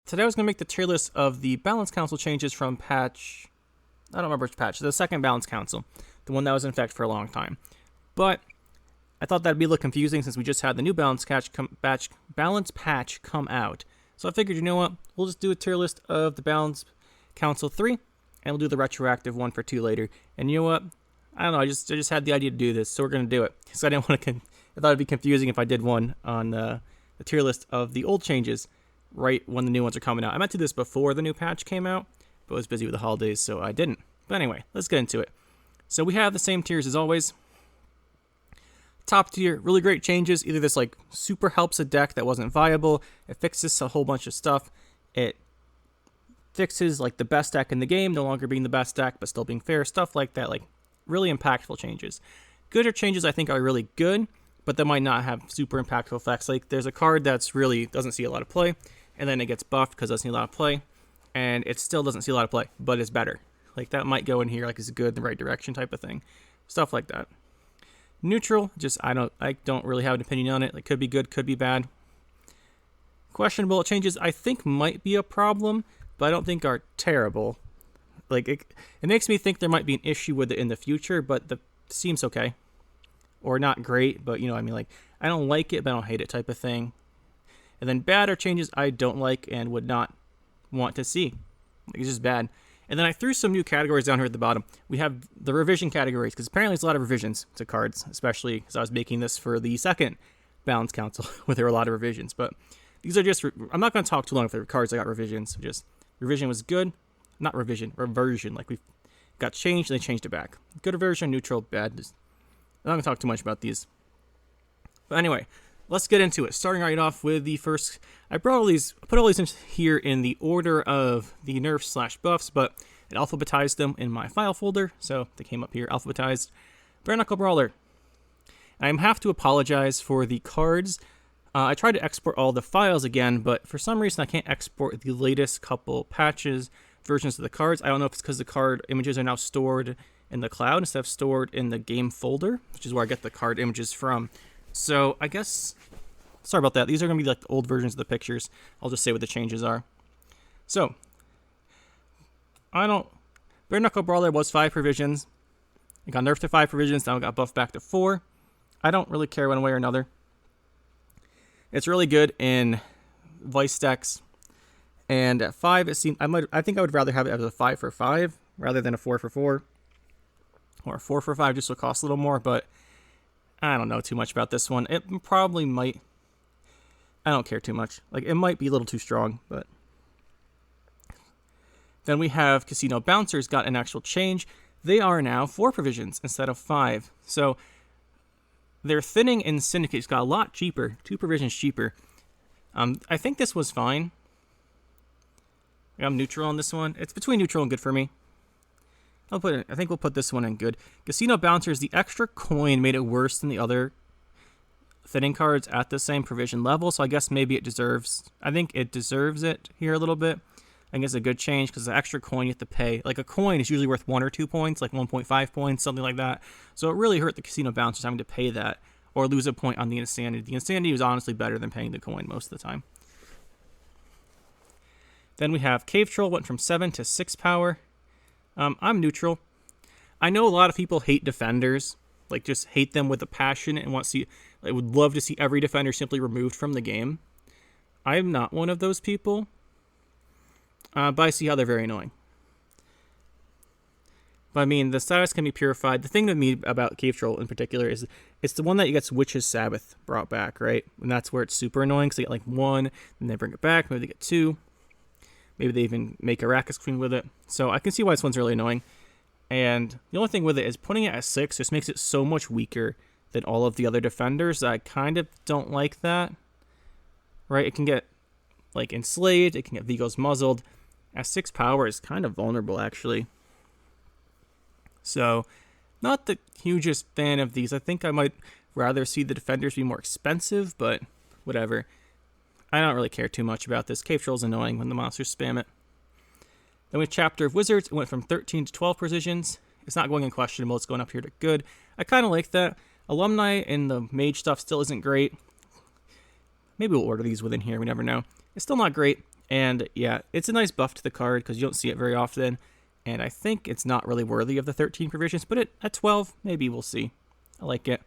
Today I was going to make the tier list of the Balance Council changes from patch... I don't remember which patch. The second Balance Council. The one that was in effect for a long time. But I thought that'd be a little confusing since we just had the new Balance patch come out. So I figured, you know what? We'll just do a tier list of the Balance Council 3. And we'll do the retroactive 1 for 2 later. And you know what? I don't know. I just had the idea to do this. So we're going to do it. So I didn't want to... I thought it'd be confusing if I did one on the tier list of the old changes right when the new ones are coming out. I meant to do this before the new patch came out, but I was busy with the holidays, so I didn't. But anyway, let's get into it. So we have the same tiers as always. Top tier, really great changes. Either this like super helps a deck that wasn't viable, it fixes a whole bunch of stuff, it fixes like the best deck in the game, no longer being the best deck, but still being fair, stuff like that, like really impactful changes. Gooder changes I think are really good, but that might not have super impactful effects. Like there's a card that's really doesn't see a lot of play, and then it gets buffed because it doesn't see a lot of play, and it still doesn't see a lot of play, but it's better. Like that might go in here, like it's good in the right direction type of thing. Stuff like that. Neutral, just I don't really have an opinion on it. It could be good, could be bad. Questionable changes I think might be a problem, but I don't think are terrible. Like it makes me think there might be an issue with it in the future, but it seems okay. Or not great, but you know what I mean, like I don't like it, but I don't hate it type of thing. And then bad are changes I don't like and would not want to see. Like, it's just bad. And then I threw some new categories down here at the bottom. We have the revision categories, because apparently there's a lot of revisions to cards, especially because I was making this for the second Balance Council, where there were a lot of revisions. But these are just, I'm not going to talk too long for the cards that got revisions. Just, revision was good, not revision, reversion. Like we got changed and they changed it back. Good reversion, neutral, bad. Just, I'm not going to talk too much about these. But anyway, let's get into it. Starting right off with the first, I put all these in here in the order of the nerfs/buffs, but it alphabetized them in my file folder, so they came up here alphabetized. Bare Knuckle Brawler. I have to apologize for the cards. I tried to export all the files again, but for some reason I can't export the latest couple patches, versions of the cards. I don't know if it's because the card images are now stored in the cloud instead of stored in the game folder, which is where I get the card images from. So I guess, sorry about that. These are going to be like the old versions of the pictures. I'll just say what the changes are. So, Bare Knuckle Brawler was 5 provisions. It got nerfed to 5 provisions, now it got buffed back to 4. I don't really care one way or another. It's really good in Vice decks. And at 5, it seemed I think I would rather have it as a 5 for 5 rather than a 4 for 4. Or a 4 for 5 just to cost a little more, but I don't know too much about this one. It probably might. I don't care too much. Like, it might be a little too strong, but. Then we have Casino Bouncers got an actual change. They are now 4 provisions instead of 5. So, their thinning in Syndicate's got a lot cheaper. 2 provisions cheaper. I think this was fine. I'm neutral on this one. It's between neutral and good for me. I think we'll put this one in good. Casino Bouncers, the extra coin made it worse than the other thinning cards at the same provision level, so I guess maybe it deserves... I think it deserves it here a little bit. I think it's a good change because the extra coin you have to pay... Like, a coin is usually worth 1 or 2 points, like 1.5 points, something like that. So it really hurt the Casino Bouncers having to pay that or lose a point on the Insanity. The Insanity was honestly better than paying the coin most of the time. Then we have Cave Troll, went from 7 to 6 power. I'm neutral. I know a lot of people hate defenders, like just hate them with a passion and would love to see every defender simply removed from the game. I'm not one of those people, but I see how they're very annoying. But I mean, the status can be purified. The thing with me about Cave Troll in particular is it's the one that gets Witch's Sabbath brought back, right? And that's where it's super annoying because they get like 1, then they bring it back, maybe they get 2. Maybe they even make a Arrakis Queen with it. So I can see why this one's really annoying. And the only thing with it is putting it at 6 just makes it so much weaker than all of the other defenders. I kind of don't like that. Right? It can get like enslaved. It can get Vigos muzzled. At 6 power is kind of vulnerable actually. So not the hugest fan of these. I think I might rather see the defenders be more expensive, but whatever. I don't really care too much about this. Cave Troll's annoying when the monsters spam it. Then we have Chapter of Wizards. It went from 13 to 12 precisions. It's not going in questionable. It's going up here to good. I kind of like that. Alumni and the mage stuff still isn't great. Maybe we'll order these within here. We never know. It's still not great. And yeah, it's a nice buff to the card because you don't see it very often. And I think it's not really worthy of the 13 provisions, but at 12, maybe we'll see. I like it.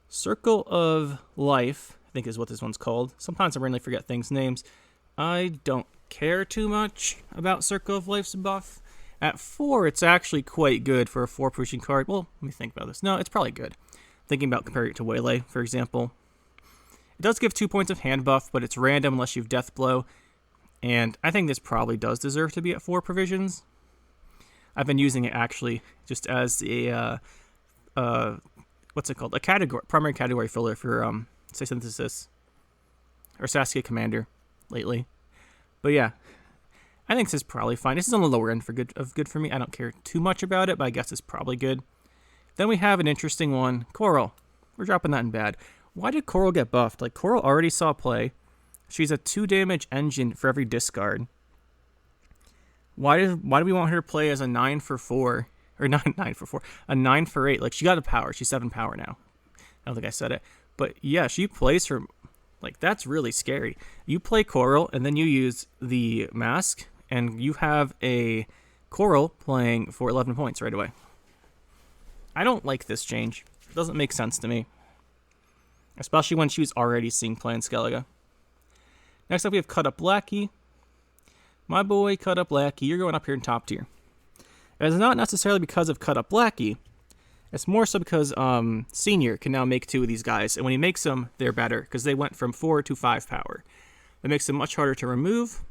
Circle of Life, I think is what this one's called. Sometimes I randomly forget things' names. I don't care too much about Circle of Life's buff. At 4, it's actually quite good for a 4 pushing card. Well, let me think about this. No, it's probably good. Thinking about comparing it to Waylay, for example. It does give 2 points of hand buff, but it's random unless you have Death Blow. And I think this probably does deserve to be at 4 provisions. I've been using it actually just as a, what's it called? A category, primary category filler for, say, Synthesis or Saskia Commander lately. But yeah, I think this is probably fine. This is on the lower end of good for me. I don't care too much about it, but I guess it's probably good. Then we have an interesting one, Coral. We're dropping that in bad. Why did Coral get buffed? Like, Coral already saw play. She's a 2 damage engine for every discard. Why do we want her to play as a 9 for 4? Or not 9 for 4. A 9 for 8. Like, she got a power. She's 7 power now. I don't think I said it. But yeah, she plays her... Like, that's really scary. You play Coral, and then you use the mask, and you have a Coral playing for 11 points right away. I don't like this change. It doesn't make sense to me. Especially when she was already seeing play in Skellige. Next up, we have Cut Up Lackey. My boy, Cut Up Lackey, you're going up here in top tier. It's not necessarily because of Cut Up Lackey. It's more so because Senior can now make 2 of these guys. And when he makes them, they're better because they went from 4 to 5 power. It makes them much harder to remove.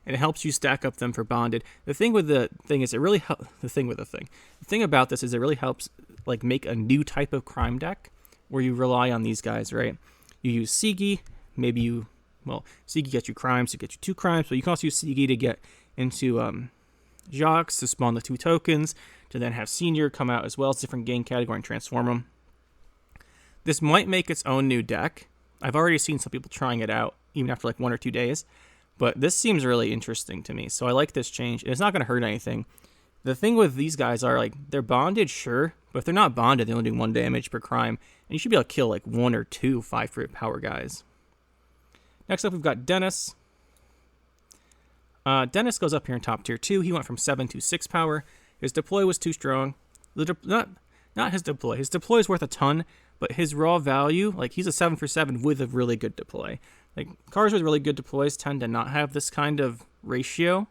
And it helps you stack up them for bonded. The thing with the thing is it really the thing about this is it really helps like make a new type of crime deck where you rely on these guys, right? You use Sigi, Sigi gets you crimes to get you 2 crimes, but you can also use Sigi to get into Jacques to spawn the 2 tokens, to then have Senior come out as well as different game category and transform them. This might make its own new deck. I've already seen some people trying it out, even after like 1 or 2 days. But this seems really interesting to me, so I like this change. And it's not going to hurt anything. The thing with these guys are, like, they're bonded, sure, but if they're not bonded, they only do 1 damage per crime. And you should be able to kill, like, 1 or 2 5-for-8 power guys. Next up, we've got Dennis. Dennis goes up here in top tier 2. He went from 7 to 6 power. His deploy was too strong. Not his deploy. His deploy is worth a ton, but his raw value, like, he's a 7 for 7 with a really good deploy. Like, cards with really good deploys tend to not have this kind of ratio.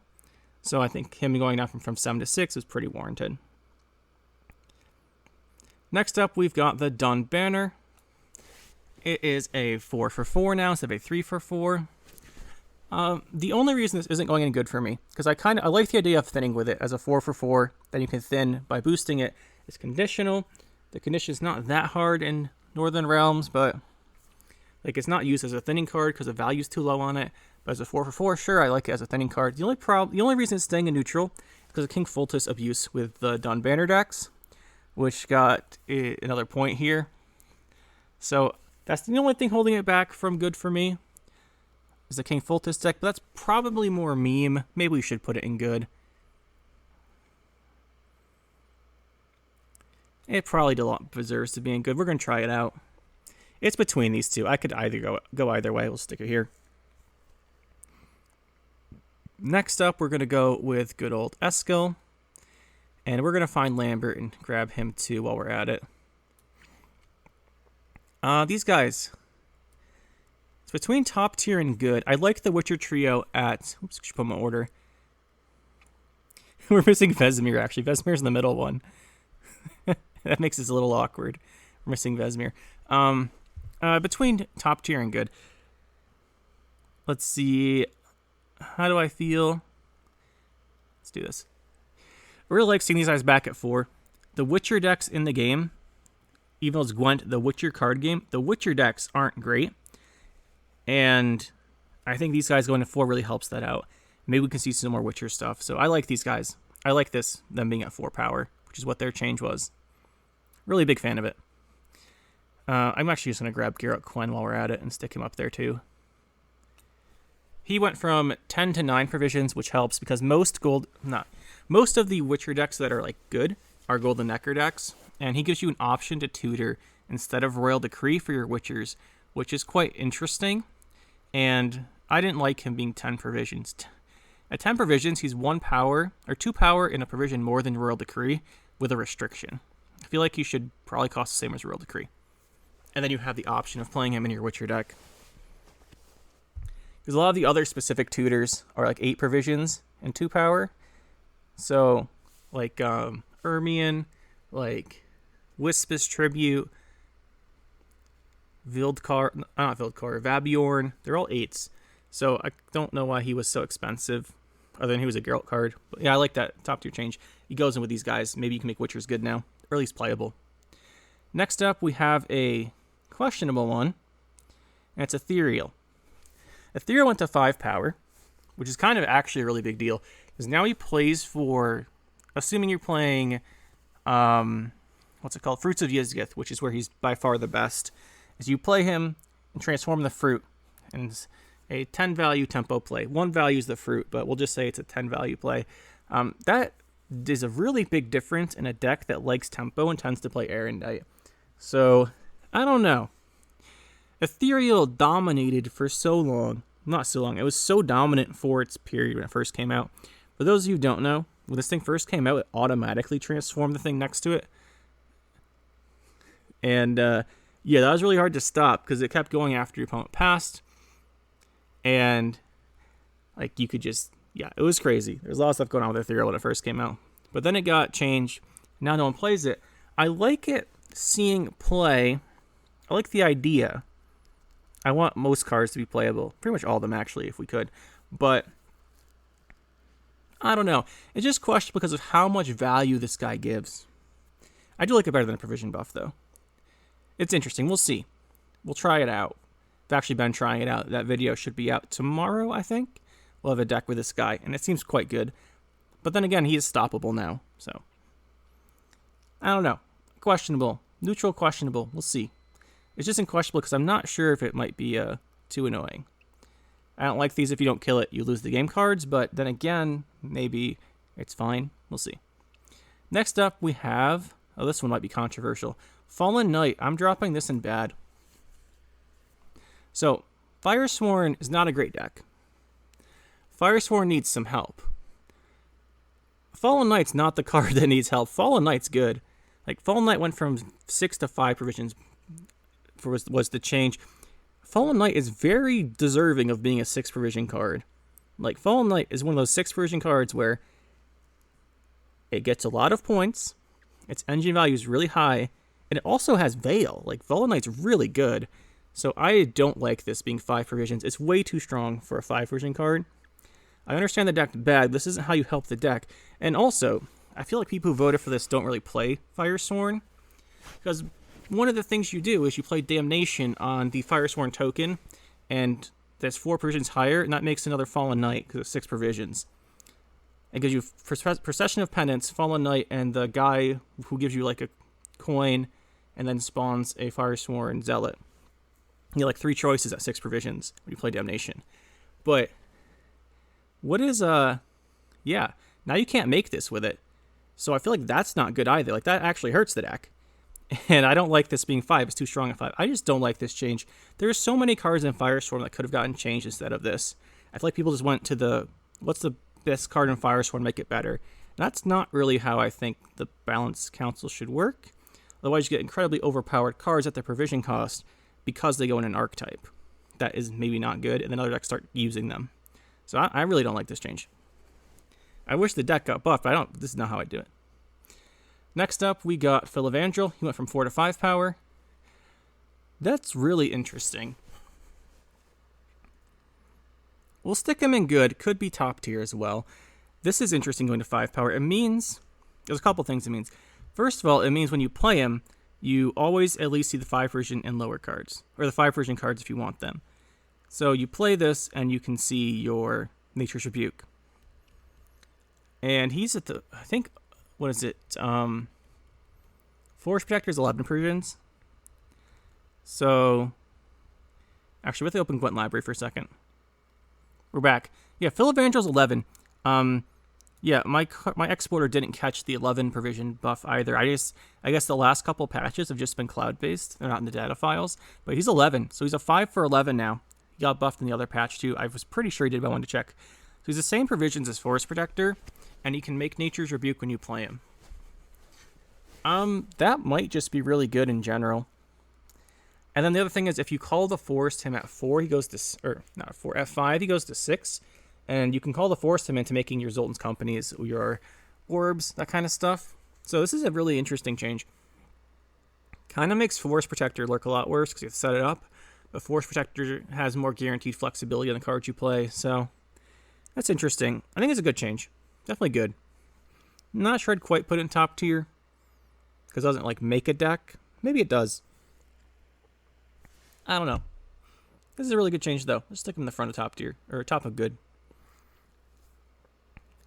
So I think him going down from 7 to 6 is pretty warranted. Next up, we've got the Dun Banner. It is a 4 for 4 now instead of a 3 for 4. The only reason this isn't going any good for me, because I like the idea of thinning with it as a 4 for 4. Then you can thin by boosting it. It's conditional. The condition is not that hard in Northern Realms, but like it's not used as a thinning card because the value's too low on it. But as a 4 for 4, sure, I like it as a thinning card. The only reason it's staying in neutral is because of King Foltest abuse with the Dun Banner decks, which got another point here. So that's the only thing holding it back from good for me is the King Foltest deck, but that's probably more meme. Maybe we should put it in good. It probably deserves to be in good. We're going to try it out. It's between these two. I could either go either way. We'll stick it here. Next up, we're going to go with good old Eskel. And we're going to find Lambert and grab him too while we're at it. These guys. It's between top tier and good. I like the Witcher trio at... Oops, I should put my order. We're missing Vesemir, actually. Vesemir's in the middle one. That makes this a little awkward. We're missing Vesemir. Between top tier and good. Let's see. How do I feel? Let's do this. I really like seeing these guys back at 4. The Witcher decks in the game, even though it's Gwent, the Witcher card game, the Witcher decks aren't great. And I think these guys going to 4 really helps that out. Maybe we can see some more Witcher stuff. So I like these guys. I like them being at 4 power, which is what their change was. Really big fan of it. I'm actually just going to grab Garrett Quinn while we're at it and stick him up there too. He went from 10 to 9 provisions, which helps because most of the Witcher decks that are like good are Golden Necker decks, and he gives you an option to tutor instead of Royal Decree for your Witchers, which is quite interesting. and I didn't like him being 10 provisions. At 10 provisions, he's 1 power, or 2 power in a provision more than Royal Decree with a restriction. I feel like he should probably cost the same as Royal Decree. And then you have the option of playing him in your Witcher deck. Because a lot of the other specific tutors are like 8 provisions and 2 power. So, like Ermion, like Wispus Tribute, Vabiorn, they're all 8s. So I don't know why he was so expensive, other than he was a Geralt card. But yeah, I like that top tier change. He goes in with these guys. Maybe you can make Witchers good now, or at least playable. Next up, we have a questionable one, and it's Ethereal. Ethereal went to 5 power, which is kind of actually a really big deal, because now he plays for, assuming you're playing, Fruits of Yizgith, which is where he's by far the best, is you play him and transform the fruit, and it's a 10 value tempo play. 1 value is the fruit, but we'll just say it's a 10 value play. That is a really big difference in a deck that likes tempo and tends to play Erendite. So, I don't know. Ethereal dominated for so long. Not so long. It was so dominant for its period when it first came out. For those of you who don't know, when this thing first came out, it automatically transformed the thing next to it. And, yeah, that was really hard to stop because it kept going after your opponent passed. And, like, you could just, yeah, it was crazy. There's a lot of stuff going on with Ethereal when it first came out. But then it got changed. Now no one plays it. I like it seeing play. I like the idea. I want most cards to be playable. Pretty much all of them, actually, if we could. But I don't know. It's just questionable because of how much value this guy gives. I do like it better than a provision buff, though. It's interesting. We'll see. We'll try it out. I've actually been trying it out. That video should be out tomorrow, I think. We'll have a deck with this guy, and it seems quite good. But then again, he is stoppable now, so I don't know. Questionable. Neutral questionable. We'll see. It's just questionable because I'm not sure if it might be too annoying. I don't like these. If you don't kill it, you lose the game cards, but then again, maybe it's fine. We'll see. Next up, we have, oh, this one might be controversial. Fallen Knight. I'm dropping this in bad. So, Firesworn is not a great deck. Firesworn needs some help. Fallen Knight's not the card that needs help. Fallen Knight's good. Like, Fallen Knight went from 6 to 5 provisions was the change. Fallen Knight is very deserving of being a 6 provision card. Like, Fallen Knight is one of those 6 provision cards where it gets a lot of points, its engine value is really high, and it also has Veil. Like, Fallen Knight's really good. So I don't like this being 5 provisions. It's way too strong for a 5 provision card. I understand the deck bad. This isn't how you help the deck. And also, I feel like people who voted for this don't really play Firesworn, because one of the things you do is you play Damnation on the Firesworn token, and that's 4 provisions higher, and that makes another Fallen Knight because it's 6 provisions. It gives you Procession of Penance, Fallen Knight, and the guy who gives you like a coin and then spawns a Firesworn Zealot. You get like 3 choices at 6 provisions when you play Damnation. But what is yeah, now you can't make this with it. So I feel like that's not good either. Like, that actually hurts the deck. And I don't like this being 5. It's too strong at 5. I just don't like this change. There's so many cards in Firestorm that could have gotten changed instead of this. I feel like people just went to the, what's the best card in Firestorm, make it better. That's not really how I think the Balance Council should work. Otherwise, you get incredibly overpowered cards at their provision cost because they go in an archetype. That is maybe not good, and then other decks start using them. So I really don't like this change. I wish the deck got buffed, but this is not how I do it. Next up, we got Filavandrel. He went from 4 to 5 power. That's really interesting. We'll stick him in good. Could be top tier as well. This is interesting going to 5 power. It means, there's a couple things it means. First of all, it means when you play him, you always at least see the 5 version and lower cards. Or the 5 version cards if you want them. So you play this and you can see your Nature's Rebuke. And he's at the, I think, what is it? Forest Protector is 11 provisions. So, actually, with the open Gwent library for a second. We're back. Yeah, Filavandrel's 11. Yeah, my exporter didn't catch the 11 provision buff either. I guess the last couple patches have just been cloud-based. They're not in the data files. But he's 11, so he's a 5 for 11 now. He got buffed in the other patch too. I was pretty sure he did, but I wanted to check. So he's the same provisions as Forest Protector, and he can make Nature's Rebuke when you play him. That might just be really good in general. And then the other thing is, if you call the Forest him at 4, he goes to, or not 4, at 5, he goes to 6. And you can call the Forest him into making your Zoltan's Companies, your orbs, that kind of stuff. So this is a really interesting change. Kind of makes Forest Protector look a lot worse because you have to set it up. But Forest Protector has more guaranteed flexibility on the cards you play. So that's interesting. I think it's a good change. Definitely good. Not sure I'd quite put it in top tier because it doesn't like make a deck. Maybe it does. I don't know. This is a really good change though. Let's stick him in the front of top tier, or top of good.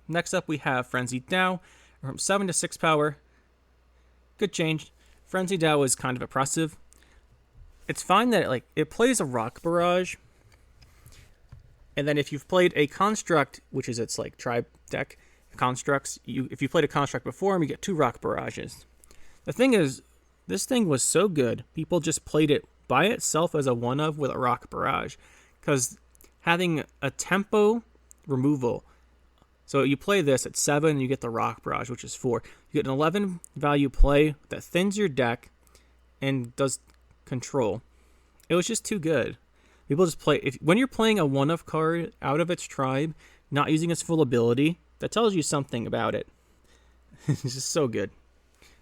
Next up we have Frenzied Dow from 7 to 6 power. Good change. Frenzied Dow is kind of oppressive. It's fine that it plays a Rock Barrage. And then if you've played a Construct, which is its like tribe deck, constructs, if you played a Construct before him, you get 2 Rock Barrages. The thing is, this thing was so good, people just played it by itself as a one-of with a Rock Barrage. Because having a tempo removal, so you play this at 7, you get the Rock Barrage, which is 4. You get an 11 value play that thins your deck and does control. It was just too good. People just play, when you're playing a one-of card out of its tribe, not using its full ability, that tells you something about it. It's just so good.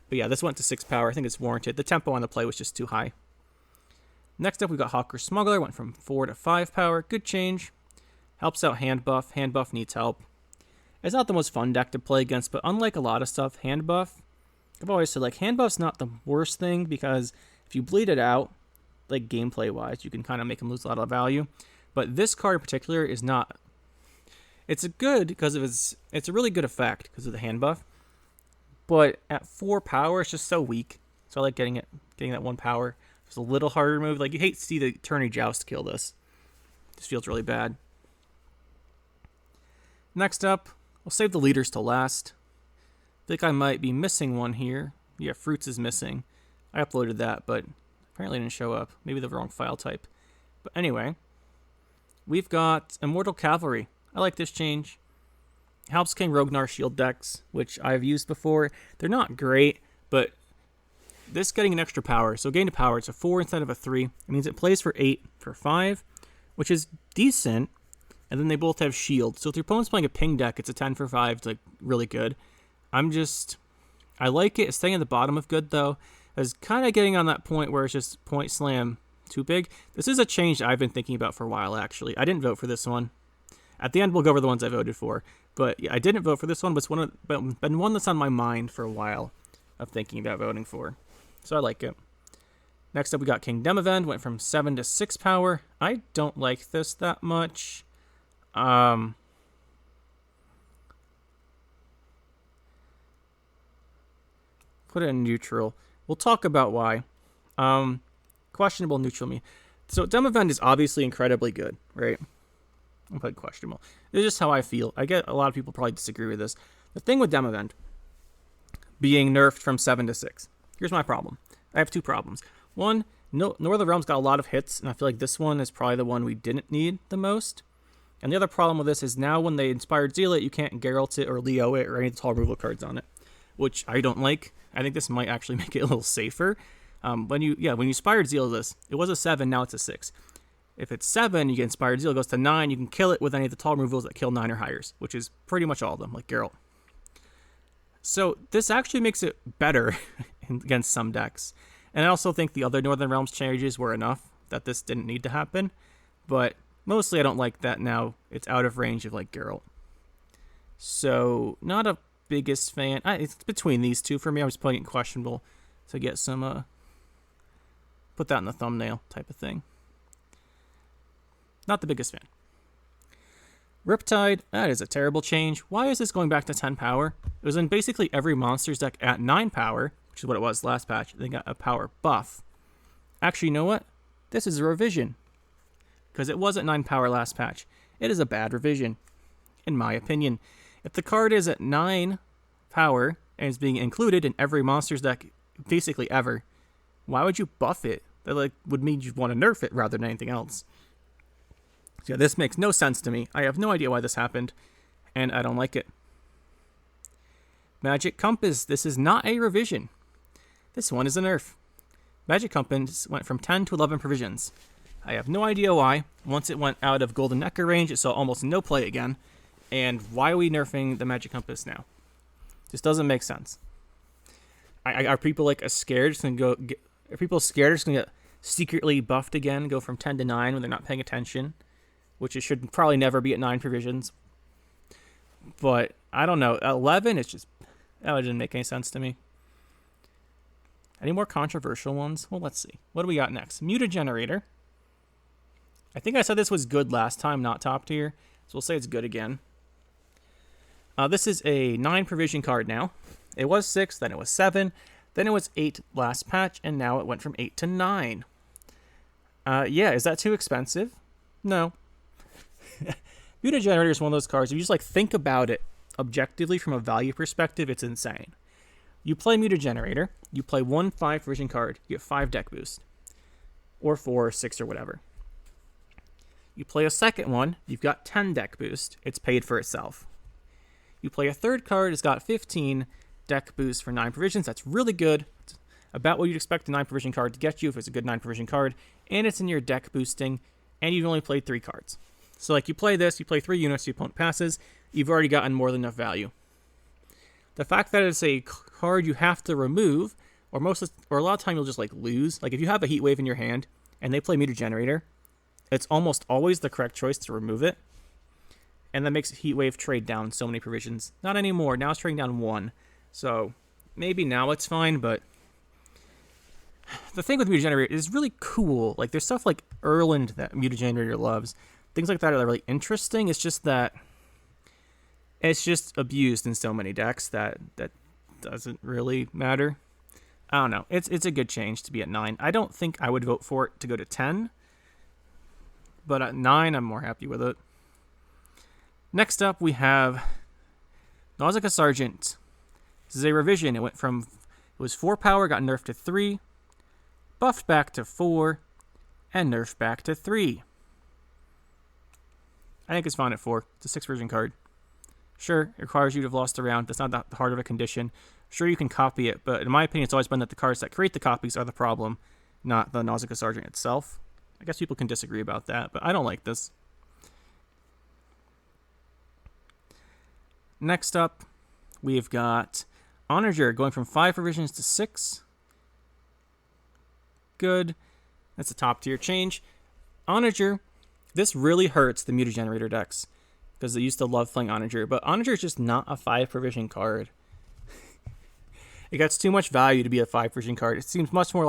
But yeah, this went to 6 power. I think it's warranted. The tempo on the play was just too high. Next up, we got Hawker Smuggler. Went from 4 to 5 power. Good change. Helps out Hand Buff. Hand Buff needs help. It's not the most fun deck to play against, but unlike a lot of stuff, Hand Buff, I've always said, Hand Buff's not the worst thing, because if you bleed it out, gameplay-wise, you can kind of make him lose a lot of value. But this card in particular is not... It's good because of it's a really good effect because of the Hand Buff. But at 4 power, it's just so weak. So I like getting that 1 power. It's a little harder to move. You hate to see the Tourney Joust kill this. This feels really bad. Next up, I'll save the leaders to last. I think I might be missing one here. Yeah, Fruits is missing. I uploaded that, but apparently it didn't show up. Maybe the wrong file type. But anyway, we've got Immortal Cavalry. I like this change. It helps King Rognar shield decks, which I've used before. They're not great, but this getting an extra power. So gain to power, it's a 4 instead of a 3. It means it plays for 8 for 5, which is decent. And then they both have shield. So if your opponent's playing a ping deck, it's a 10 for 5. It's really good. I like it. It's staying at the bottom of good though. It's kind of getting on that point where it's just point slam too big. This is a change I've been thinking about for a while actually. I didn't vote for this one. At the end we'll go over the ones I voted for. But yeah, I didn't vote for this one, but it's been one that's on my mind for a while of thinking about voting for. So I like it. Next up we got King Demavend. Went from 7 to 6 power. I don't like this that much. Put it in neutral. We'll talk about why. Questionable neutral me. So Demavend is obviously incredibly good, right? I'll put questionable. It's just how I feel. I get a lot of people probably disagree with this. The thing with Demavend being nerfed from 7 to 6. Here's my problem. I have 2 problems. One, Northern Realms got a lot of hits, and I feel like this one is probably the one we didn't need the most. And the other problem with this is now when they inspired Zealot, you can't Geralt it or Leo it or any of the tall removal cards on it, which I don't like. I think this might actually make it a little safer. When you inspired Zealot this, it was a 7, now it's a 6. If it's 7, you get inspired Zealot, it goes to 9, you can kill it with any of the tall removals that kill 9 or higher, which is pretty much all of them, like Geralt. So this actually makes it better against some decks. And I also think the other Northern Realms changes were enough that this didn't need to happen. But mostly I don't like that now it's out of range of Geralt. So not a biggest fan. It's between these two for me. I was putting it questionable to get some, put that in the thumbnail type of thing. Not the biggest fan. Riptide, that is a terrible change. Why is this going back to 10 power? It was in basically every monster's deck at 9 power, which is what it was last patch. They got a power buff. Actually, you know what? This is a revision, because it was at 9 power last patch. It is a bad revision, in my opinion. If the card is at 9 power and is being included in every monster's deck basically ever, why would you buff it? That would mean you'd want to nerf it rather than anything else. So yeah, this makes no sense to me. I have no idea why this happened, and I don't like it. Magic Compass. This is not a revision. This one is a nerf. Magic Compass went from 10 to 11 provisions. I have no idea why. Once it went out of Golden Necker range, it saw almost no play again. And why are we nerfing the Magic Compass now? This doesn't make sense. Are people like scared? Are people scared it's gonna get secretly buffed again? Go from 10 to 9 when they're not paying attention, which it should probably never be at 9 provisions. But I don't know. 11, it's just that didn't make any sense to me. Any more controversial ones? Well, let's see. What do we got next? Mutagenerator. I think I said this was good last time, not top tier. So we'll say it's good again. This is a 9 provision card now. It was 6, then it was 7, then it was 8 last patch, and now it went from 8 to 9. Yeah, is that too expensive? No. Mutagenerator is one of those cards, if you just like think about it objectively from a value perspective, it's insane. You play Mutagenerator, you play 1 5 provision card, you get 5 deck boost. Or 4 or 6 or whatever. You play a second one, you've got 10 deck boost, it's paid for itself. You play a third card, it's got 15 deck boost for 9 provisions. That's really good. It's about what you'd expect a 9 provision card to get you if it's a good 9 provision card. And it's in your deck boosting, and you've only played 3 cards. So like you play this, you play 3 units, your opponent passes, you've already gotten more than enough value. The fact that it's a card you have to remove, or a lot of time you'll just like lose. Like if you have a Heat Wave in your hand, and they play Mutagenerator, it's almost always the correct choice to remove it. And that makes Heat Wave trade down so many provisions. Not anymore. Now it's trading down 1. So maybe now it's fine, but the thing with Mutagenerator is really cool. Like there's stuff like Erland that Mutagenerator loves. Things like that are really interesting. It's just that it's just abused in so many decks that doesn't really matter. I don't know. It's a good change to be at 9. I don't think I would vote for it to go to 10. But at 9, I'm more happy with it. Next up, we have Nausicaa Sergeant. This is a revision. It was 4 power, got nerfed to 3, buffed back to 4, and nerfed back to 3. I think it's fine at 4. It's a 6 version card. Sure, it requires you to have lost a round. That's not that hard of a condition. Sure, you can copy it, but in my opinion, it's always been that the cards that create the copies are the problem, not the Nausicaa Sergeant itself. I guess people can disagree about that, but I don't like this. Next up, we've got Onager going from 5 provisions to 6. Good. That's a top tier change. Onager, this really hurts the Mutagenerator decks because they used to love playing Onager, but Onager is just not a 5 provision card. It gets too much value to be a 5 provision card. It seems much more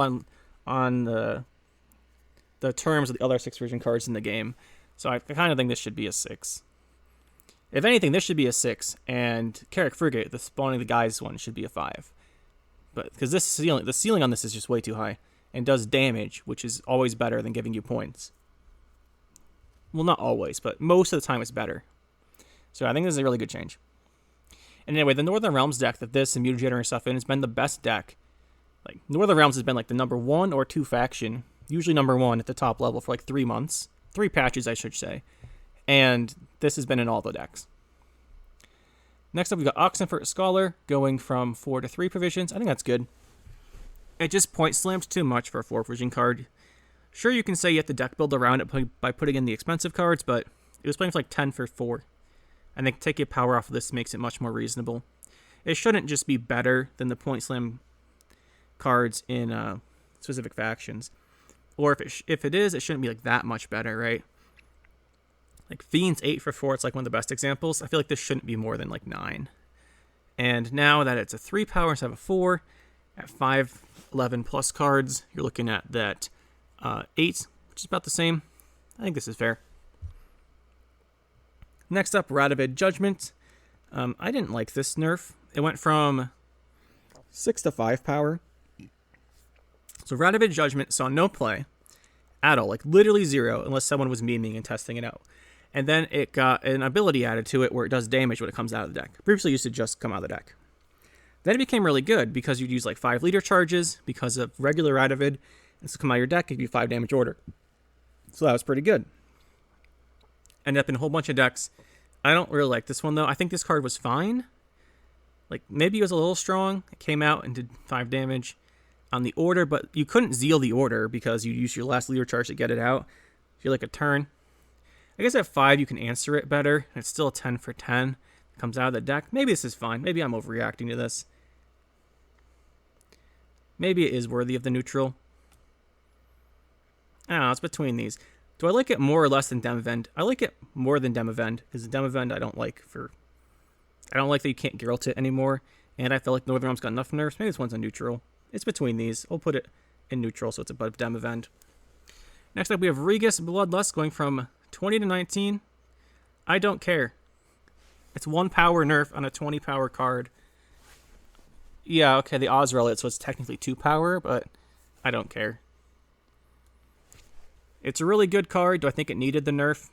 on the terms of the other 6 provision cards in the game. So I kind of think this should be a 6. If anything, this should be a 6, and Carrick Frigate, the Spawning the Guys one, should be a 5. But because the ceiling on this is just way too high, and does damage, which is always better than giving you points. Well, not always, but most of the time it's better. So I think this is a really good change. And anyway, the Northern Realms deck that this and Mutagenerator stuff in has been the best deck. Like Northern Realms has been like the number 1 or 2 faction, usually number 1 at the top level for like 3 months. 3 patches, I should say. And this has been in all the decks. Next up, we've got Oxenfurt Scholar going from 4 to 3 provisions. I think that's good. It just point slams too much for a 4 provision card. Sure, you can say you have to deck build around it by putting in the expensive cards, but it was playing for like 10 for 4. I think taking power off of this makes it much more reasonable. It shouldn't just be better than the point slam cards in specific factions. Or if it is, it shouldn't be like that much better, right? Like Fiend's 8 for 4, it's like one of the best examples. I feel like this shouldn't be more than like 9. And now that it's a 3 power instead of a 4, at 5, 11 plus cards, you're looking at that 8, which is about the same. I think this is fair. Next up, Radovid Judgment. I didn't like this nerf. It went from 6 to 5 power. So Radovid Judgment saw no play at all, like literally 0, unless someone was memeing and testing it out. And then it got an ability added to it where it does damage when it comes out of the deck. Previously, it used to just come out of the deck. Then it became really good because you'd use like 5 leader charges because of regular Radovid. And so come out of your deck, it'd be 5 damage order. So that was pretty good. ended up in a whole bunch of decks. I don't really like this one, though. I think this card was fine. Like, maybe it was a little strong. It came out and did 5 damage on the order, but you couldn't Zeal the order because you used your last leader charge to get it out. If you're like a turn. I guess at 5 you can answer it better. It's still a 10 for 10. It comes out of the deck. Maybe this is fine. Maybe I'm overreacting to this. Maybe it is worthy of the neutral. I don't know, it's between these. Do I like it more or less than Demavend? I like it more than Demavend, because the Demavend I don't like that you can't Geralt it anymore, and I feel like Northern Realm's got enough nerfs. Maybe this one's a neutral. It's between these. I'll put it in neutral, so it's above Demavend. Next up, we have Regis Bloodlust going from 20 to 19. I don't care. It's 1 power nerf on a 20 power card. Yeah, okay, the Oz Relic, so it's technically 2 power, but I don't care. It's a really good card. Do I think it needed the nerf?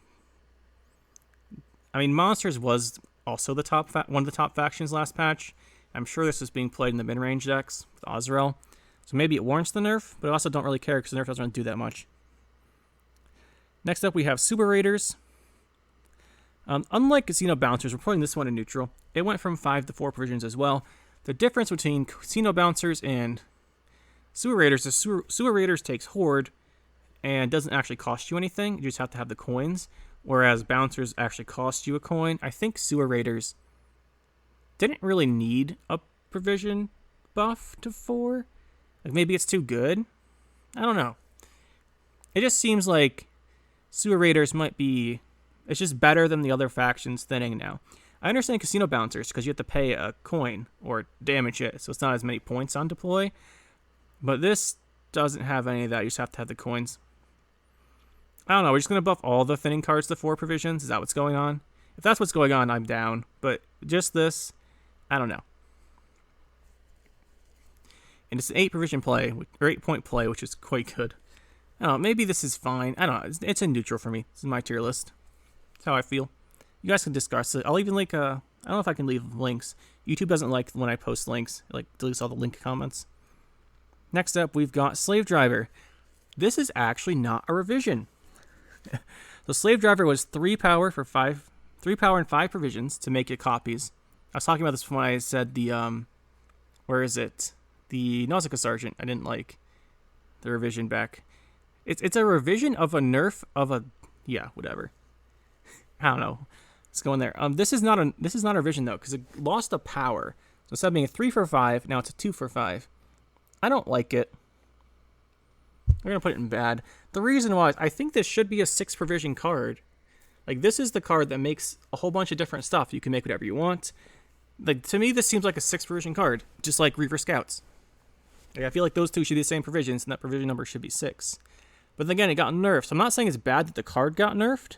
I mean, Monsters was also the one of the top factions last patch. I'm sure this is being played in the mid-range decks with Azrael. So maybe it warrants the nerf, but I also don't really care because the nerf doesn't really do that much. Next up, we have Super Raiders. Unlike Casino Bouncers, we're putting this one in neutral. It went from 5 to 4 provisions as well. The difference between Casino Bouncers and Super Raiders is Super Raiders takes Horde and doesn't actually cost you anything. You just have to have the coins, whereas Bouncers actually cost you a coin. I think Sewer Raiders didn't really need a provision buff to 4. Like, maybe it's too good. I don't know. It just seems like Sewer Raiders might be... It's just better than the other factions thinning now. I understand Casino Bouncers because you have to pay a coin or damage it, so it's not as many points on deploy. But this doesn't have any of that. You just have to have the coins. I don't know. We're just going to buff all the thinning cards to 4 provisions. Is that what's going on? If that's what's going on, I'm down. But just this, I don't know. And it's an 8 provision play, or 8 point play, which is quite good. I don't know. Maybe this is fine. I don't know. It's in neutral for me. This is my tier list. That's how I feel. You guys can discuss it. I'll even link I don't know if I can leave links. YouTube doesn't like when I post links. It deletes all the link comments. Next up, we've got Slave Driver. This is actually not a revision. The Slave Driver was 3 power and 5 provisions to make it copies. I was talking about this when I said the where is it? The Nausicaa Sergeant. I didn't like the revision back. It's a revision of a nerf of a whatever. I don't know. Let's go in there. This is not a revision though, because it lost a power. So instead of being a 3 for 5, now it's a 2 for 5. I don't like it. I'm gonna put it in bad. The reason why is I think this should be a 6 provision card. Like, this is the card that makes a whole bunch of different stuff. You can make whatever you want. Like, to me, this seems like a 6 provision card, just like Reaver Scouts. Like, I feel like those two should be the same provisions, and that provision number should be 6. But then again, it got nerfed. So I'm not saying it's bad that the card got nerfed.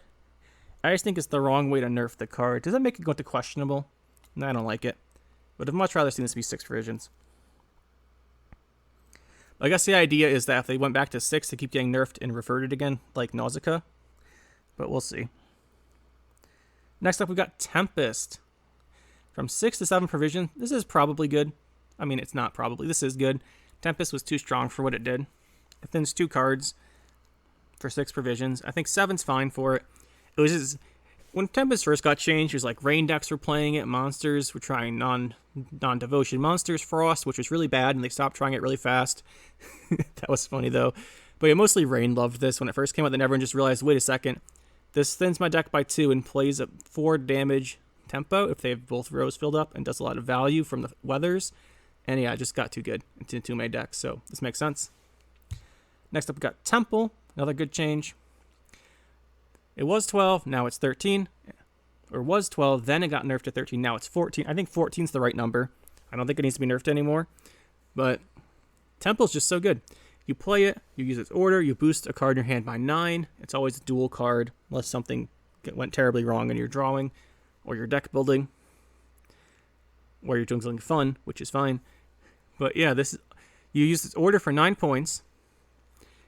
I just think it's the wrong way to nerf the card. Does that make it go into questionable? No, I don't like it. But I'd much rather see this be 6 provisions. I guess the idea is that if they went back to 6, they keep getting nerfed and reverted again, like Nausicaa. But we'll see. Next up, we've got Tempest. From 6 to 7 provision. This is probably good. I mean, it's not probably. This is good. Tempest was too strong for what it did. It thins 2 cards for 6 provisions. I think 7's fine for it. It was just... When Tempest first got changed, it was like Rain decks were playing it, Monsters were trying non-devotion Monsters, Frost, which was really bad, and they stopped trying it really fast. That was funny, though. But yeah, mostly Rain loved this. When it first came out, then everyone just realized, wait a second, this thins my deck by 2 and plays a 4 damage tempo if they have both rows filled up and does a lot of value from the weathers. And yeah, it just got too good into 2-main decks, so this makes sense. Next up, we got Temple, another good change. It was 12, now it's 13. Or was 12, then it got nerfed to 13, now it's 14. I think 14 is the right number. I don't think it needs to be nerfed anymore. But Temple's just so good. You play it, you use its order, you boost a card in your hand by 9. It's always a dual card, unless something went terribly wrong in your drawing or your deck building. Or you're doing something fun, which is fine. But yeah, you use its order for 9 points.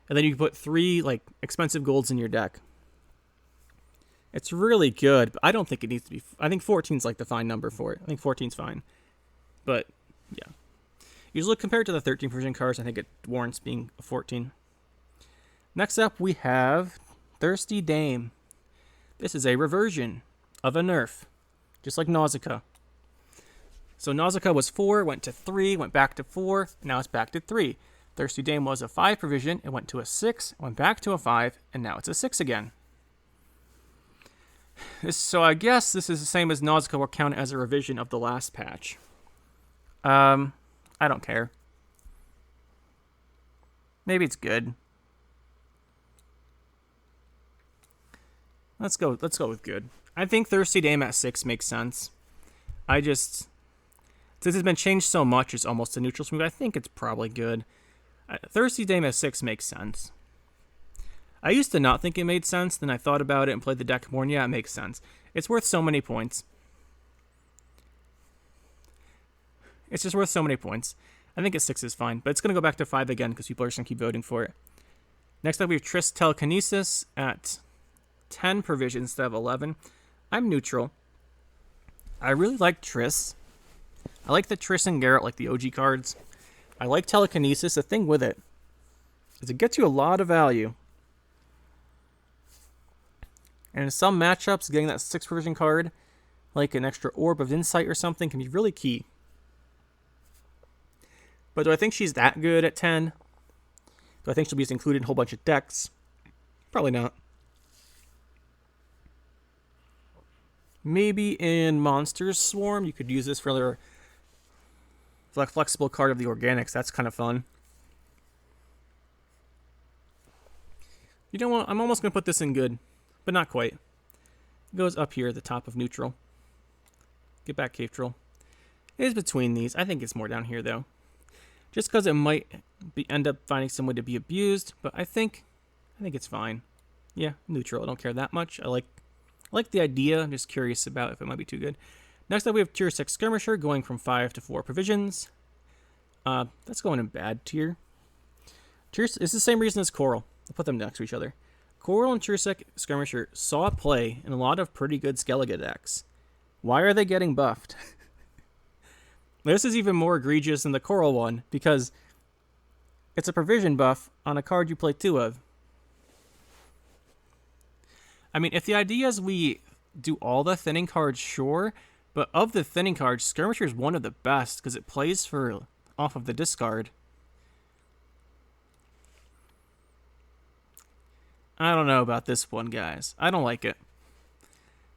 And then you can put 3 expensive golds in your deck. It's really good, but I don't think it needs to be... I think 14's the fine number for it. I think 14's fine. But, yeah. Usually compared to the 13 provision cards, I think it warrants being a 14. Next up, we have Thirsty Dame. This is a reversion of a nerf, just like Nausicaa. So Nausicaa was 4, went to 3, went back to 4, now it's back to 3. Thirsty Dame was a 5 provision, it went to a 6, went back to a 5, and now it's a 6 again. So I guess this is the same as Nausicaa will count as a revision of the last patch. I don't care. Maybe it's good. Let's go with good. I think Thirsty Dame at 6 makes sense. Since it's been changed so much, it's almost a neutral smooth. I think it's probably good. Thirsty Dame at 6 makes sense. I used to not think it made sense, then I thought about it and played the deck more, and yeah, it makes sense. It's worth so many points. It's just worth so many points. I think at 6 is fine, but it's going to go back to 5 again because people are just going to keep voting for it. Next up, we have Triss Telekinesis at 10 provisions instead of 11. I'm neutral. I really like Triss. I like the Triss and Garrett, like the OG cards. I like Telekinesis. The thing with it is it gets you a lot of value. And in some matchups, getting that 6 provision card, like an extra Orb of Insight or something, can be really key. But do I think she's that good at 10? Do I think she'll be included in a whole bunch of decks? Probably not. Maybe in Monsters Swarm, you could use this for their flexible card of the Organics. That's kind of fun. You know what? I'm almost going to put this in good, but not quite. It goes up here at the top of neutral. Get back, Cave Troll. It is between these. I think it's more down here, though. Just because it might end up finding some way to be abused, but I think it's fine. Yeah, neutral. I don't care that much. I like the idea. I'm just curious about if it might be too good. Next up, we have Tier 6 Skirmisher going from 5 to 4 provisions. That's going in bad tier. It's the same reason as Coral. I'll put them next to each other. Coral and Tier 6 Skirmisher saw play in a lot of pretty good Skellige decks. Why are they getting buffed? This is even more egregious than the Coral one, because it's a provision buff on a card you play 2 of. I mean, if the idea is we do all the thinning cards, sure, but of the thinning cards, Skirmisher is one of the best, because it plays for off of the discard. I don't know about this one, guys. I don't like it.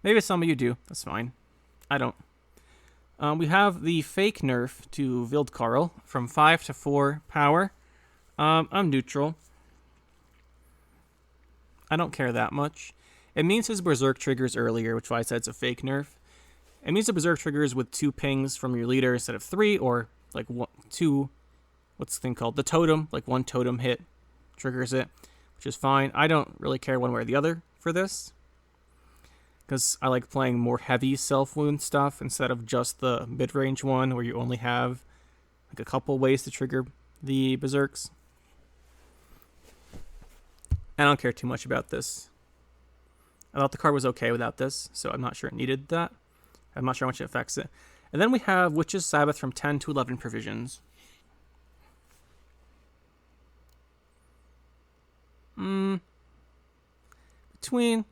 Maybe some of you do. That's fine. I don't. We have the fake nerf to Vildkarl from 5 to 4 power. I'm neutral. I don't care that much. It means his Berserk triggers earlier, which is why I said it's a fake nerf. It means the Berserk triggers with 2 pings from your leader instead of 3, or like 2, what's the thing called? The totem, like 1 totem hit triggers it, which is fine. I don't really care one way or the other for this, because I like playing more heavy self-wound stuff instead of just the mid-range one where you only have like a couple ways to trigger the Berserks. I don't care too much about this. I thought the card was okay without this, so I'm not sure it needed that. I'm not sure how much it affects it. And then we have Witch's Sabbath from 10 to 11 provisions. Between...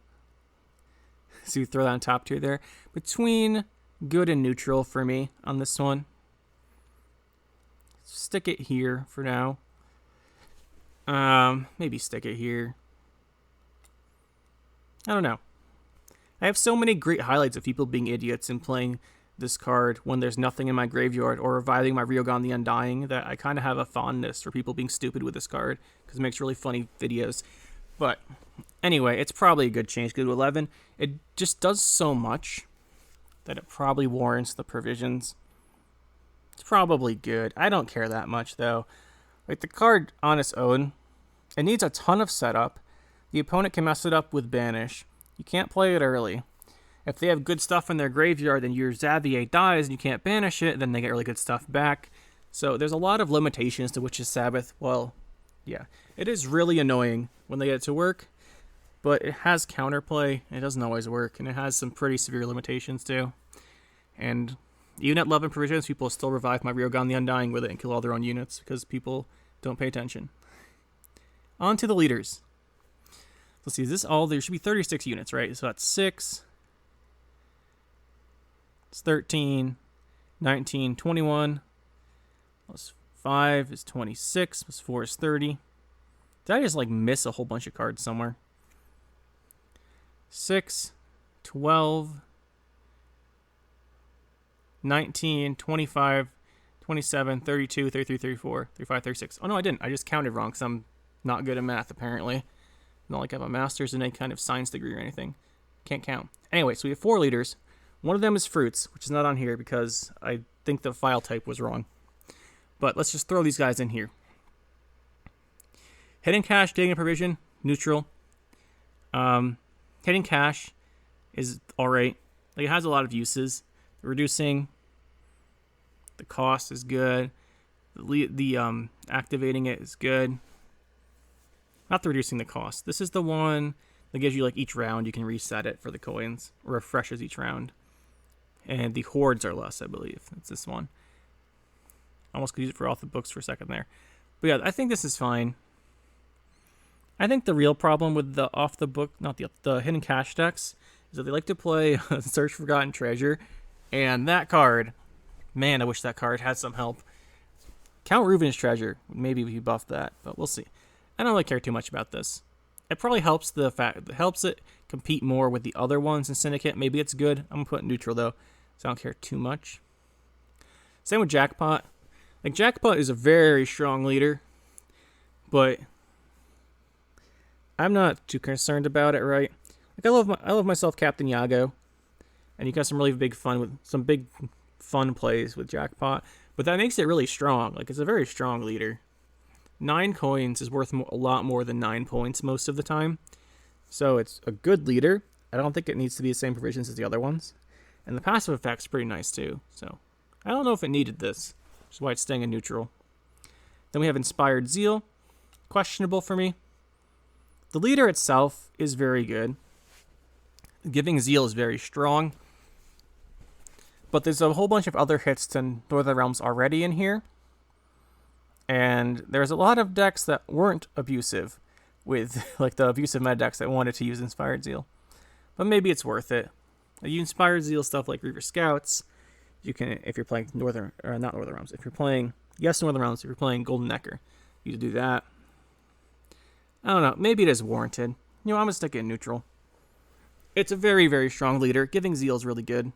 So you throw that on top tier there. Between good and neutral for me on this one. Stick it here for now. Maybe stick it here. I don't know. I have so many great highlights of people being idiots and playing this card when there's nothing in my graveyard, or reviving my Ryogon the Undying, that I kind of have a fondness for people being stupid with this card because it makes really funny videos. But anyway, it's probably a good change. Good to 11. It just does so much that it probably warrants the provisions. It's probably good. I don't care that much, though. Like, the card on its own, it needs a ton of setup. The opponent can mess it up with Banish. You can't play it early. If they have good stuff in their graveyard, then your Xavier dies and you can't banish it, then they get really good stuff back. So there's a lot of limitations to Witch's Sabbath. Well, yeah, it is really annoying when they get it to work, but it has counterplay. It doesn't always work, and it has some pretty severe limitations too. And even at 11 provisions, people still revive my Ryogon the Undying with it and kill all their own units because people don't pay attention. On to the leaders. Let's see, is this all? There should be 36 units, right? So that's 6, it's 13, 19, 21, plus 5 is 26, plus 4 is 30. Did I just like miss a whole bunch of cards somewhere? 6, 12, 19, 25, 27, 32, 33, 34, 35, 36. Oh no, I didn't. I just counted wrong because I'm not good at math apparently. Not like I have a master's in any kind of science degree or anything. Can't count. Anyway, so we have 4 leaders. One of them is fruits, which is not on here because I think the file type was wrong. But let's just throw these guys in here. Hidden Cache, Digging Provision, neutral. Hidden Cache is alright. Like, it has a lot of uses. Reducing the cost is good. The activating it is good. Not the reducing the cost. This is the one that gives you like each round you can reset it for the coins. Refreshes each round. And the hordes are less, I believe. It's this one. Almost could use it for off the books for a second there. But yeah, I think this is fine. I think the real problem with the off the book, not the hidden cache decks, is that they like to play Search for Forgotten Treasure. And that card, man, I wish that card had some help. Count Reuven's Treasure, maybe we buff that, but we'll see. I don't really care too much about this. It probably helps it compete more with the other ones in Syndicate. Maybe it's good. I'm gonna put neutral though, so I don't care too much. Same with Jackpot. Like, Jackpot is a very strong leader, but I'm not too concerned about it, right? Like, I love myself Captain Yago, and you got some really big fun plays with Jackpot, but that makes it really strong. Like, it's a very strong leader. 9 coins is worth a lot more than 9 points most of the time, so it's a good leader. I don't think it needs to be the same provisions as the other ones, and the passive effect's pretty nice too. So I don't know if it needed this, which is why it's staying in neutral. Then we have Inspired Zeal, questionable for me. The leader itself is very good. Giving Zeal is very strong. But there's a whole bunch of other hits to Northern Realms already in here. And there's a lot of decks that weren't abusive with, like, the abusive meta decks that wanted to use Inspired Zeal. But maybe it's worth it. You Inspired Zeal stuff like Reaver Scouts. You can, if you're playing Northern Realms. If you're playing, Northern Realms, if you're playing Golden Necker, you do that. I don't know. Maybe it is warranted. I'm going to stick it in neutral. It's a very, very strong leader. Giving Zeal is really good.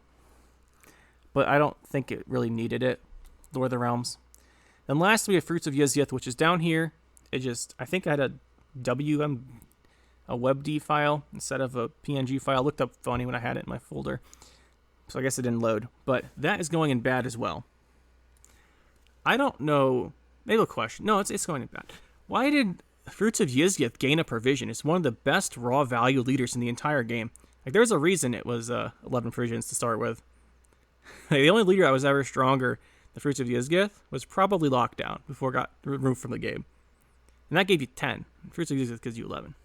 But I don't think it really needed it. Northern Realms. Then last we have Fruits of Yizyath, which is down here. I think I had a WebD file instead of a PNG file. It looked up funny when I had it in my folder. So I guess it didn't load. But that is going in bad as well. I don't know. Maybe a question. No, it's going in bad. Why did Fruits of Yizyath gain a provision? It's one of the best raw value leaders in the entire game. Like, there's a reason it was 11 provisions to start with. Like, the only leader that was ever stronger than Fruits of Yizyath was probably Lockdown before it got removed from the game. And that gave you 10. Fruits of Yizyath gives you 11.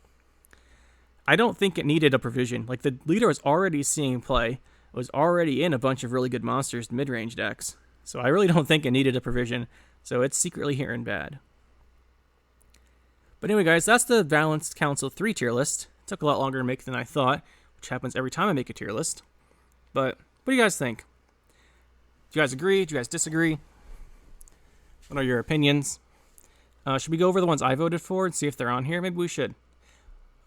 I don't think it needed a provision. Like, the leader was already seeing play, was already in a bunch of really good monsters mid-range decks. So I really don't think it needed a provision. So it's secretly here in bad. But anyway, guys, that's the Balanced Council 3 tier list. It took a lot longer to make than I thought, which happens every time I make a tier list. But what do you guys think? Do you guys agree? Do you guys disagree? What are your opinions? Should we go over the ones I voted for and see if they're on here? Maybe we should.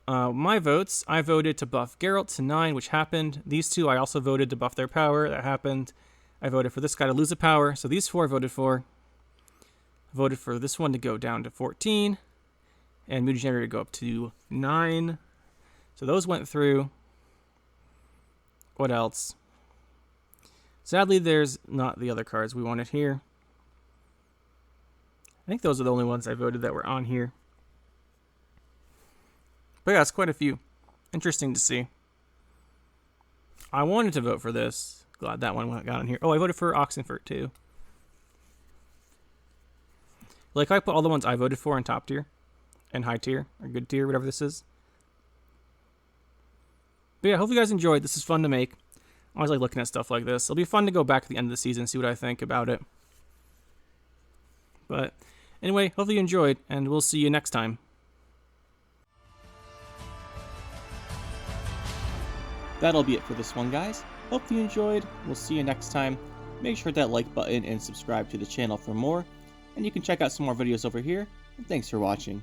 My votes, I voted to buff Geralt to 9, which happened. These 2, I also voted to buff their power. That happened. I voted for this guy to lose a power. So these 4 I voted for. I voted for this one to go down to 14. And Moody Generator to go up to 9. So those went through. What else? Sadly, there's not the other cards we wanted here. I think those are the only ones I voted that were on here. But yeah, it's quite a few. Interesting to see. I wanted to vote for this. Glad that one got on here. Oh, I voted for Oxenfurt too. Like, I put all the ones I voted for in top tier. And high tier. Or good tier, whatever this is. But yeah, hope you guys enjoyed. This is fun to make. I always like looking at stuff like this. It'll be fun to go back at the end of the season and see what I think about it. But anyway, hopefully you enjoyed, and we'll see you next time. That'll be it for this one, guys. Hope you enjoyed. We'll see you next time. Make sure that like button and subscribe to the channel for more. And you can check out some more videos over here. And thanks for watching.